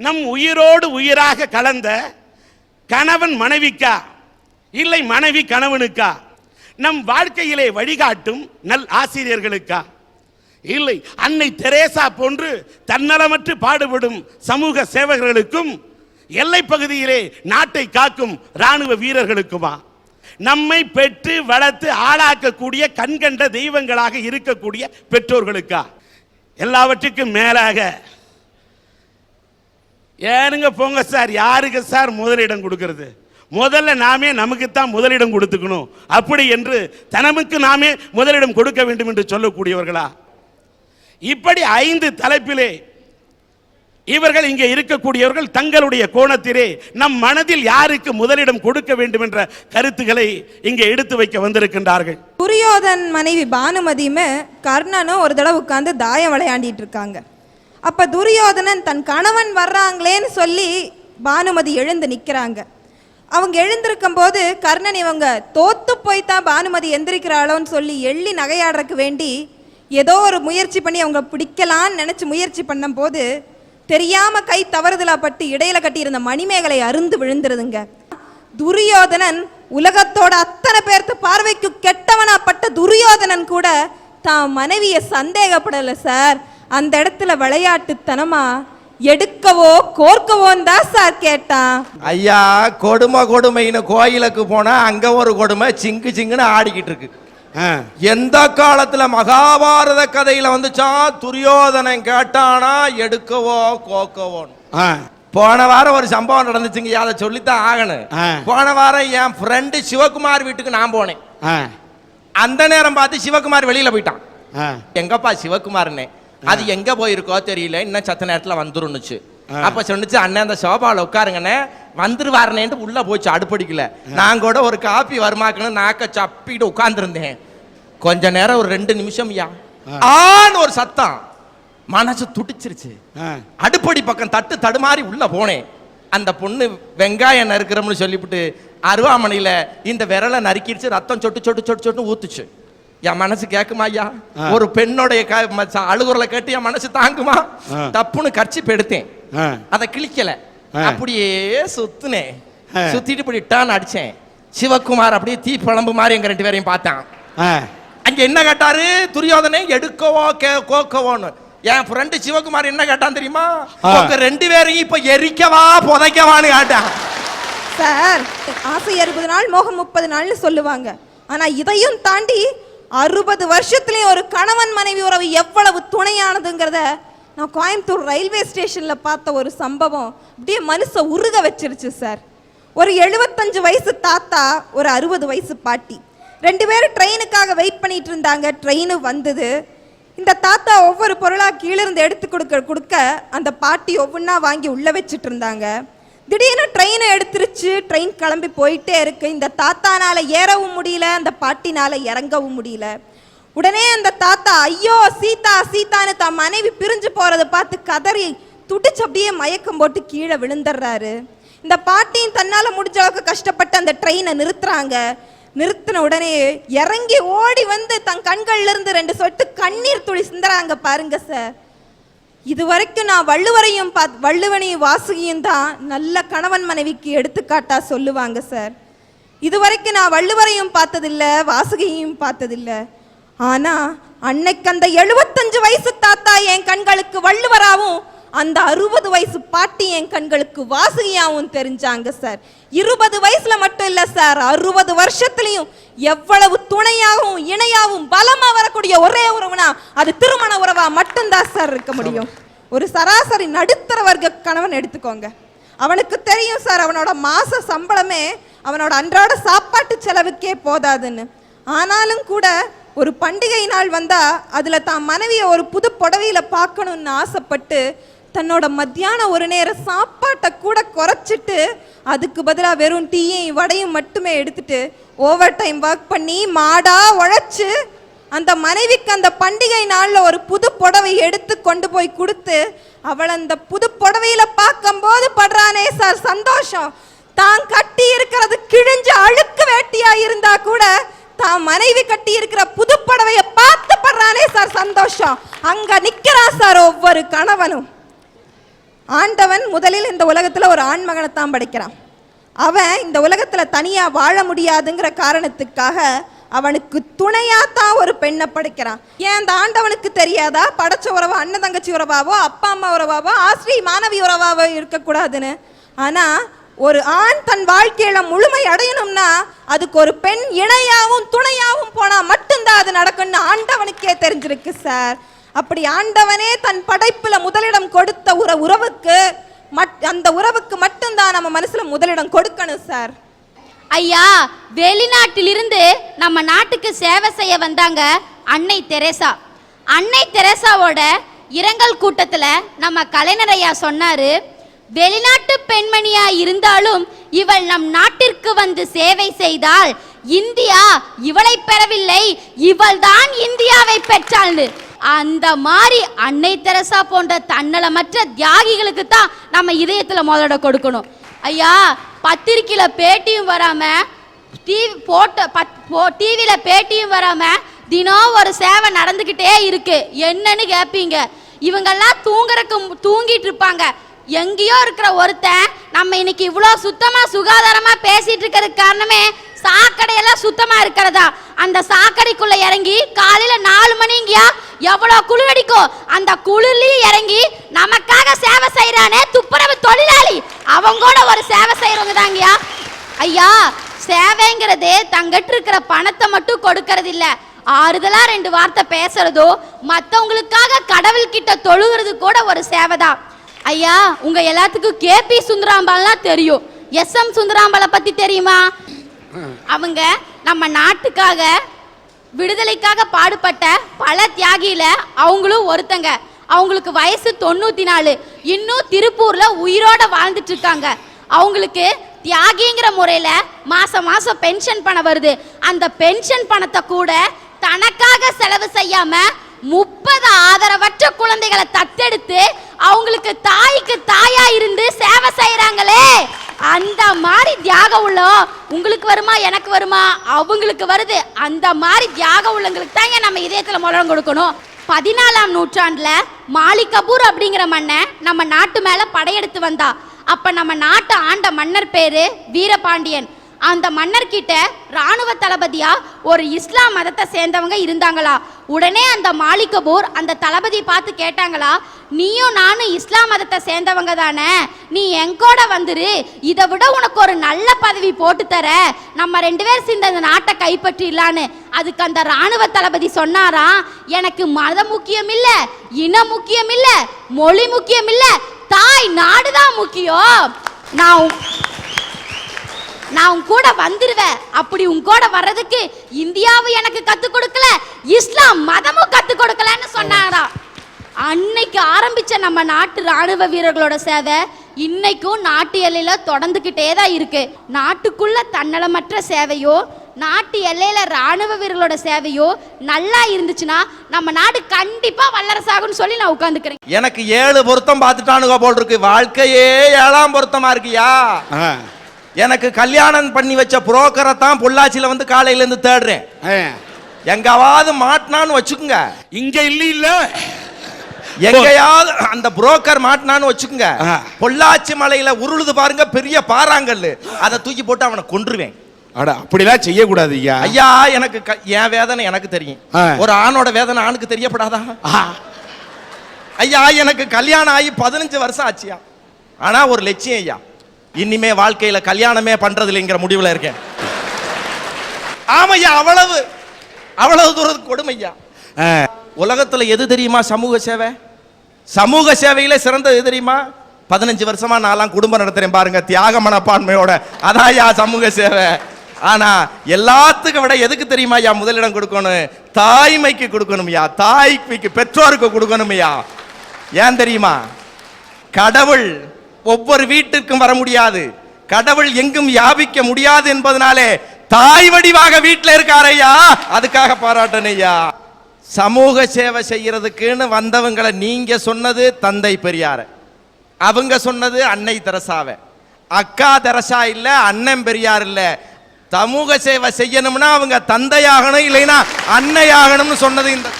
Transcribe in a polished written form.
நம் உயிரோடு உயிராக கலந்த கணவன் மனைவிக்கா இல்லை மனைவி கணவனுக்கா? நம் வாழ்க்கையிலே வழிகாட்டும் நல் ஆசிரியர்களுக்கா? இல்லை அன்னை தெரேசா போன்று தன்னலமற்று பாடுபடும் சமூக சேவகர்களுக்கும் எல்லை பகுதியிலே நாட்டை காக்கும் ராணுவ வீரர்களுக்குமா? நம்மை பெற்று வளர்த்து ஆளாக்கக்கூடிய கண்கண்ட தெய்வங்களாக இருக்கக்கூடிய பெற்றோர்களுக்கா? எல்லாவற்றுக்கும் மேலாக ஏனுங்க போங்க சார், யாருக்கு சார் முதலிடம் கொடுக்கிறது? முதல்ல நாமே நமக்குத்தான் முதலிடம் கொடுத்துக்கணும் அப்படி என்று தனமுக்கு நாமே முதலிடம் கொடுக்க வேண்டும் என்று சொல்லக்கூடியவர்களா? இப்படி 5 தலைப்பிலே இவர்கள் இங்கே இருக்கக்கூடியவர்கள் தங்களுடைய கோணத்திலே நம் மனதில் யாருக்கு முதலிடம் கொடுக்க வேண்டும் என்ற கருத்துக்களை இங்கே எடுத்து வைக்க வந்திருக்கின்றார்கள். துரியோதன் மனைவி பானுமதியுமே கர்ணனும் ஒரு தடவை உட்கார்ந்து தாயம் விளையாண்டிட்டு இருக்காங்க. அப்ப துரியோதனன் தன் கணவன் வர்றாங்களேன்னு சொல்லி பானுமதி எழுந்து நிற்கிறாங்க. அவங்க எழுந்திருக்கும் போது கர்ணன் இவங்க தோத்து போய்தான் பானுமதி எந்திரிக்கிறாளோன்னு சொல்லி எள்ளி நகையாடுறதுக்கு வேண்டி ஏதோ ஒரு முயற்சி பண்ணி அவங்க பிடிக்கலான்னு நினைச்சு முயற்சி பண்ணும் போது தெரியாம கை தவறுதலா பட்டு இடையில கட்டியிருந்த மணிமேகலை அருந்து விழுந்துருதுங்க. துரியோதனன் உலகத்தோட அத்தனை பேர்த்து பார்வைக்கு கெட்டவனா பட்ட துரியோதனன் கூட தான் மனைவிய சந்தேகப்படல சார். அந்த இடத்துல விளையாட்டுத்தனமா எடுக்கவோ கோர்க்கவோன்னு தான் சார் கேட்டான். ஐயா, கொடுமைன்னு கோயிலுக்கு போனா அங்க ஒரு கொடுமை சிங்கு சிங்குன்னு ஆடிக்கிட்டு இருக்கு. எந்த காலத்துல மகாபாரத கதையில வந்துச்சா துரியோதனன் கேட்டானா எடுக்கவோ கோக்கவோன்னு. போன வாரம் ஒரு சம்பவம் நடந்துச்சுங்க, அதை சொல்லித்தான் ஆகணும். போன வாரம் என் ஃப்ரெண்டு சிவகுமார் வீட்டுக்கு நான் போனேன். அந்த நேரம் பார்த்து சிவகுமார் வெளியில போயிட்டான். எங்கப்பா சிவகுமார்னே? அது எங்க போயிருக்கோ தெரியல, இன்னும் சத்த நேரத்துல வந்துருந்துச்சு. அப்ப சொன்னிச்சு, அண்ணன் அந்த சோபாவில் உட்காருங்கண்ணே வந்துருவாருனேன்ட்டு உள்ள போச்சு. அடுப்படிக்கல. நான் கூட ஒரு காப்பி வருமாக்கணும் நாக்க சப்பிட்டு உட்கார்ந்துருந்தேன். கொஞ்ச நேரம் ஒரு 2 நிமிஷம் ஆன்னு ஒரு சத்தம், மனசு துடிச்சிருச்சு. அடுப்படி பக்கம் தடுமாறி உள்ள போனேன். அந்த பொண்ணு வெங்காயம் நறுக்கிறோம்னு சொல்லிவிட்டு அருவாமனையில இந்த விரலை நறுக்கிடுச்சு. ரத்தம் சொட்டு சொட்டு சொட்டு சொட்டு ஊத்துச்சு. என் மனசு கேக்குமா ஐயா? ஒரு பெண்ணுடைய அழுகுறலை கேட்டு என் மனசு தாங்குமா? தப்புன்னு கர்ச்சிப் எடுத்தேன், அதை கிழிக்கல, அப்படியே சுத்துனேன். சுத்திட்டு இப்படி டர்ன் அடிச்சேன். சிவகுமார் அப்படியே தீ பழம்பு மாதிரி எங்க 2 பேரையும் பார்த்தான். அங்க என்ன கேட்டாரு துரியோதனை? எடுக்கவோ கோக்கவோன்னு. என் ஃப்ரெண்டு சிவகுமார் என்ன கேட்டான் தெரியுமா? உங்க 2 பேரையும் இப்ப எரிக்கவா புதைக்கவான்னு கேட்டான். சார், ஆசை 60 நாள் மோகம் 30 நாள்னு சொல்லுவாங்க. ஆனா இதையும் தாண்டி 60 வருஷத்துலயும் ஒரு கணவன் மனைவி உறவு எவ்வளவு துணையானதுங்கிறத நான் கோயம்புத்தூர் ரயில்வே ஸ்டேஷன்ல பார்த்த ஒரு சம்பவம் அப்படியே மனச உருக வச்சிருச்சு சார். ஒரு 75 வயசு தாத்தா, ஒரு 60 வயசு பாட்டி, 2 பேரும் ட்ரெயினுக்காக வெயிட் பண்ணிட்டு இருந்தாங்க. ட்ரெயின் வந்தது. இந்த தாத்தா ஒவ்வொரு பொருளா கீழிருந்து எடுத்து கொடுக்க அந்த பாட்டி ஒவ்வொன்றா வாங்கி உள்ள வச்சுட்டு இருந்தாங்க. திடீர்னு ட்ரெயினை எடுத்துருச்சு. ட்ரெயின் கிளம்பி போயிட்டே இருக்கு. இந்த தாத்தானால ஏறவும் முடியல, அந்த பாட்டினால இறங்கவும் முடியல. உடனே அந்த தாத்தா ஐயோ சீதா சீதான்னு தான் மனைவி பிரிஞ்சு போறதை பார்த்து கதறி துடிச்சு அப்படியே மயக்கம் போட்டு கீழே விழுந்துடுறாரு. இந்த பாட்டியும் தன்னால முடிஞ்ச அளவுக்கு கஷ்டப்பட்டு அந்த ட்ரெயினை நிறுத்துறாங்க. நிறுத்தின உடனே இறங்கி ஓடி வந்து தன் கண்கள்ல இருந்து 2 சொட்டு கண்ணீர் துளி சிந்துறாங்க. பாருங்க சார், இது வரைக்கும் நான் வள்ளுவரையும் வள்ளுவனையும் வாசுகியும் தான் நல்ல கணவன் மனைவிக்கு எடுத்துக்காட்டா சொல்லுவாங்க சார். இது வரைக்கும் நான் வள்ளுவரையும் பார்த்ததில்ல, வாசுகியையும் பார்த்ததில்ல. ஆனா அன்னைக்கு அந்த 75 வயசு தாத்தா என் கண்களுக்கு வள்ளுவராவும், அந்த 60 வயசு பாட்டி என் கண்களுக்கு வாசுகியாவும் தெரிஞ்சாங்க சார். 20 வயசுல மட்டும் இல்ல சார், 60 வருஷத்துலயும் எவ்வளவு துணையாகவும் இணையாகவும் பலமா வரக்கூடிய ஒரே உறவுனா அது திருமண உறவா மட்டும்தான் சார் இருக்க முடியும். ஒரு சராசரி நடுத்தர வர்க்க கணவன் எடுத்துக்கோங்க, அவனுக்கு தெரியும் சார் அவனோட மாச சம்பளமே அவனோட அன்றாட சாப்பாட்டு செலவுக்கே போதாதுன்னு. ஆனாலும் கூட ஒரு பண்டிகை நாள் வந்தா அதுல தான் மனைவியை ஒரு புது புடவையில பார்க்கணும்னு ஆசைப்பட்டு தன்னோட மத்தியான ஒரு நேர சாப்பாட்டை கூட குறைச்சிட்டு அதுக்கு பதிலாக வெறும் டீயும் வடையும் மட்டுமே எடுத்துட்டு ஓவர் டைம் ஒர்க் பண்ணி மாடா உழைச்சு அந்த மனைவிக்கு அந்த பண்டிகை நாளில் ஒரு புது புடவை எடுத்து கொண்டு போய் கொடுத்து அவள் அந்த புது புடவையில பார்க்கும்போது படுறானே சார் சந்தோஷம். தான் கட்டி இருக்கிறது கிழிஞ்ச அழுக்கு வேட்டியா இருந்தா கூட தான் மனைவி கட்டி இருக்கிற புது புடவையை பார்த்து படுறானே சார் சந்தோஷம். அங்க நிக்கிறான் சார் ஒவ்வொரு கணவனும். ஆண்டவன் முதலில் இந்த உலகத்துல ஒரு ஆண்மகனைத்தான் படைக்கிறான். அவன் இந்த உலகத்துல தனியா வாழ முடியாதுங்கிற காரணத்துக்காக அவனுக்கு துணையாத்தான் ஒரு பெண்ணை படைக்கிறான். ஏன் அந்த ஆண்டவனுக்கு தெரியாதா படைச்ச உறவா அண்ணன் தங்கச்சி உறவாவோ அப்பா அம்மா உறவாவோ ஆசிரி மாணவி உறவாவோ இருக்கக்கூடாதுன்னு? ஆனா ஒரு ஆண் தன் வாழ்க்கையில முழுமை அடையணும்னா அதுக்கு ஒரு பெண் இணையாவும் துணையாவும் போனா மட்டும்தான் அது நடக்கும்னு ஆண்டவனுக்கே தெரிஞ்சிருக்கு சார். அப்படி ஆண்டவனே தன் படைப்புல முதலிடம் கொடுத்த உறவுக்கு அந்த உறவுக்கு மட்டும்தான் நம்ம மனசுல முதலிடம் கொடுக்கணும் சார். ஐயா, வெளிநாட்டிலிருந்து நம்ம நாட்டுக்கு சேவை செய்ய வந்தாங்க அன்னை தெரேசா. அன்னை தெரேசாவோட இரங்கல் கூட்டத்துல நம்ம கலைஞர் ஐயா சொன்னாரு, வெளிநாட்டு பெண்மணியா இருந்தாலும் இவள் நம் நாட்டிற்கு வந்து சேவை செய்தால் இந்தியா இவளை பெறவில்லை, இவள் தான் இந்தியாவை பெற்றாள்னு. அந்த மாதிரி அன்னை தெரசா போன்ற தன்னலமற்ற தியாகிகளுக்கு தான் நம்ம இதயத்துல முதலிட கொடுக்கணும். ஐயா, பத்திரிக்கையில பேட்டியும் வராம டிவியில பேட்டியும் வராம தினம் ஒரு சேவை நடந்துகிட்டே இருக்கு. என்னன்னு கேட்பீங்க. இவங்கெல்லாம் தூங்கிட்டு இருப்பாங்க. எங்கேயோ இருக்கிற ஒருத்தன் நம்ம இன்னைக்கு இவ்வளோ சுத்தமா சுகாதாரமா பேசிட்டு இருக்கிறதுக்கு காரணமே சாக்கடையெல்லாம் சுத்தமா இருக்கிறதா. அந்த சாக்கடைக்குள்ள இறங்கி காலையில 4 மணிங்கயா எவ்வளவு குளிர் அடிக்கும், அந்த குளிர்லயும் இறங்கி நமக்காக சேவை செய்யறானே துப்புரவு தொழிலாளி, அவங்க கூட ஒரு சேவை செய்யறவங்க தாங்கயா. ஐயா, சேவைங்கிறது தங்கிட்டு இருக்கிற பணத்தை மட்டும் கொடுக்கறது இல்ல, ஆறுதலா 2 வார்த்தை பேசுறதோ மற்றவங்களுக்காக கடவுள் கிட்ட தொழுகிறது கூட ஒரு சேவைதான். ஐயா, உங்க எல்லாத்துக்கும் கேபி சுந்தராம்பாலாம் தெரியும். எஸ்எம் சுந்தராம்பாலை பத்தி தெரியுமா? அவங்க நம்ம நாட்டுக்காக விடுதலைக்காக பாடுபட்ட பல தியாகியில அவங்களும் ஒருத்தங்க. அவங்களுக்கு வயசு 94. இன்னும் திருப்பூர்ல உயிரோட வாழ்ந்துட்டு இருக்காங்க. அவங்களுக்கு தியாகிங்கிற முறையில மாசம் மாசம் பென்ஷன் பணம் வருது. அந்த பென்ஷன் பணத்தை கூட தனக்காக செலவு செய்யாம 30 ஆதரவற்ற குழந்தைகளை தத்தெடுத்து அவங்களுக்கு தாய்க்கு தாயா இருந்து சேவை செய்யறாங்களே, அந்த மாதிரி தியாகம் உள்ள உங்களுக்கு வருமா எனக்கு வருமா? அவங்களுக்கு வருது. அந்த மாதிரி தியாகம் உள்ளவங்களுக்கு தான் நம்ம இதயத்துல முதலிடம் கொடுக்கணும். 14ஆம் நூற்றாண்டுல மாலிக் கபூர் அப்படிங்கிற மன்னர் நம்ம நாட்டு மேல படையெடுத்து வந்தா. அப்ப நம்ம நாட்டை ஆண்ட மன்னர் பேரு வீரபாண்டியன். அந்த மன்னர்கிட்ட ராணுவ தளபதியா ஒரு இஸ்லாம் மதத்தை சேர்ந்தவங்க இருந்தாங்களா. உடனே அந்த மாலிக் கபூர் அந்த தளபதி பார்த்து கேட்டாங்களா, நீயும் நானும் இஸ்லாம் மதத்தை சேர்ந்தவங்க தானே, நீ எங்கூட வந்துரு, இதை விட உனக்கு ஒரு நல்ல பதவி போட்டு தர, நம்ம 2 பேர் சேர்ந்து அந்த நாட்டை கைப்பற்றிடலான்னு. அதுக்கு அந்த ராணுவ தளபதி சொன்னாராம், எனக்கு மதம் முக்கியம் இல்ல, இனம் முக்கியம் இல்ல, மொழி முக்கியம் இல்ல, தாய் நாடுதான் முக்கியம். நான் உன் கூட வந்துருவேன். அப்படி உன் கூட வர்றதுக்கு இந்தியாவும் எனக்கு கத்துக் கொடுக்கல, இஸ்லாம் மதமும் கத்துக் கொடுக்கலன்னு சொன்னாரா. அன்னைக்கு ஆரம்பிச்ச நம்ம நாட்டு ராணுவ வீரர்களோட சேவை இன்னைக்கும் நாட்டு எல்லையில தொடர்ந்துகிட்டே தான் இருக்கு. நாட்டுக்குள்ள தன்னலமற்ற சேவையோ நாட்டு எல்லையில ராணுவ வீரர்களோட சேவையோ நல்லா இருந்துச்சுன்னா நம்ம நாடு கண்டிப்பா வல்லரசாகும்னு சொல்லி நான் உட்கார்ந்துக்கிறேன். எனக்கு 7 பொருத்தம் பார்த்துட்டானுங்க போல் இருக்கு, வாழ்க்கையே 7ஆம் பொருத்தமா இருக்கியா. எனக்கு கல்யாணம் பண்ணி வச்ச புரோக்கரை தான் பொள்ளாச்சியில வந்து காலையில இருந்து தேடுறேன். எங்காவது மாட்டினான்னு வச்சுக்குங்க, இங்க இல்ல எங்கயாவது அந்த புரோக்கர் மாட்டினான்னு வச்சுக்குங்க, பொள்ளாச்சி மலையில உருளுது பாருங்க பெரிய பாறாங்கல்லு, அதை தூக்கி போட்டு அவனை கொன்றுவேன். அட, அப்படிலாம் செய்யக்கூடாது ஐயா. ஐயா, எனக்கு என் வேதனை எனக்கு தெரியும், ஒரு ஆணோட வேதனை ஆணுக்கு தெரியப்படாதா? ஐயா, எனக்கு கல்யாணம் ஆகி 15 வருஷம் ஆச்சியா. ஆனா ஒரு லட்சியம் ஐயா, இனிமே வாழ்க்கையில கல்யாணமே பண்றது இல்லைங்கிற முடிவுல இருக்கேன். ஆமையா, அவ்வளவு தூரத்துக்கு கொடுமையா. உலகத்துல எது தெரியுமா சமூக சேவை? சமூக சேவையில சிறந்தது எது தெரியுமா? 15 வருஷமா நான்லாம் குடும்பம் நடத்துறேன் பாருங்க, தியாக மனப்பான்மையோட. அதான்யா சமூக சேவை. ஆனா எல்லாத்துக்கும் விட எதுக்கு தெரியுமா ஐயா முதலிடம் கொடுக்கணும்? தாய்மைக்கு கொடுக்கணும் ஐயா, தாய்மைக்கு, பெற்றோருக்கு கொடுக்கணும் ஐயா. ஏன் தெரியுமா? கடவுள் ஒவ்வொரு வீட்டுக்கும் வர முடியாது, கடவுள் எங்கும் வியாபிக்க முடியாது என்பதனாலே தாய் வடிவாக வீட்டில் இருக்காரையா, அதுக்காக பாராட்டணும் ஐயா. சமூக சேவை செய்யறதுக்குன்னு வந்தவங்களை நீங்க சொன்னது தந்தை பெரியார், அவங்க சொன்னது அன்னை தெரசாவை. அக்கா தெரசா இல்ல, அண்ணன் பெரியார் இல்ல. சமூக சேவை செய்யணும்னா அவங்க தந்தையாகணும், இல்லைன்னா அன்னையாகணும்னு சொன்னது இந்த